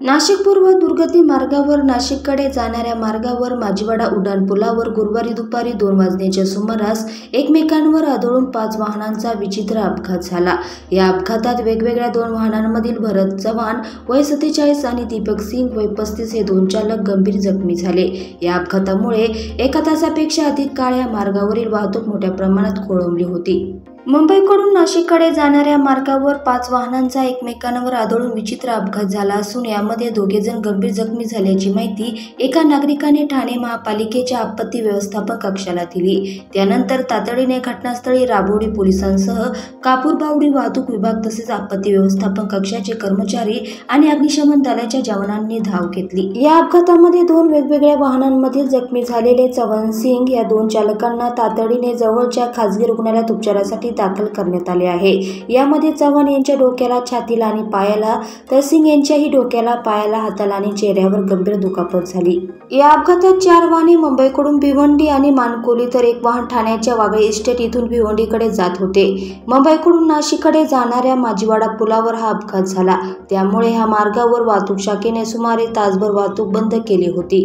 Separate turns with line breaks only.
नाशिक पूर्व दुर्गती मार्गावर नाशिककडे जाणाऱ्या मार्गावर माजिवाडा उड्डाणपुलावर गुरुवारी दुपारी 2 वाजण्याच्या सुमारास एकमेकांवर आदळून 5 वाहनांचा विचित्र अपघात झाला। या अपघातात वेगवेगळ्या 2 वाहनांमधील भरत चव्हाण वय 47 आणि दीपक सिंग वय 35 हे 2 चालक गंभीर जखमी झाले। या अपघातामुळे 1 तासापेक्षा अधिक काळ या मार्गावरील वाहतूक मोठ्या प्रमाणात खोळंबली होती। मुंबईकडून नाशिककडे जाणाऱ्या मार्गावर 5 वाहनांचा एकमेकांवर आदळून विचित्र अपघात झाला असून यामध्ये 2 जण गंभीर जखमी झाल्याची माहिती एका नागरिकाने ठाणे महापालिकेच्या आपत्ती व्यवस्थापन कक्षाला दिली। त्यानंतर तातडीने घटनास्थळी राबोडी पोलिसांसह कापूरबावडी वाहतूक विभाग तसेच आपत्ती व्यवस्थापन कक्षाचे कर्मचारी आणि अग्निशमन दलाच्या जवानांनी धाव घेतली। या अपघातामध्ये 2 वेगवेगळ्या वाहनांमधील जखमी झालेले चव्हाण सिंग या 2 चालकांना तातडीने जवळच्या खासगी रुग्णालयात उपचारासाठी दाखल करण्यात आले आहे। यामध्ये चव्हाण यांच्या डोक्याला, छातीला आणि पायाला तर सिंग यांच्याही डोक्याला, पायाला, हाताला आणि चेहऱ्यावर गंभीर दुखापत झाली। या अपघातात 4 वाहने मुंबईकडून भिवंडी आणि मानकोली तर 1 वाहन ठाण्याच्या वागळे इस्टेट इथून भिवंडीकडे जात होते। मुंबईकडून नाशिककडे जाणाऱ्या माजिवाडा पुलावर हा अपघात झाला। त्यामुळे ह्या मार्गावर वाहतूक शाखेने सुमारे तासभर वाहतूक बंद केली होती।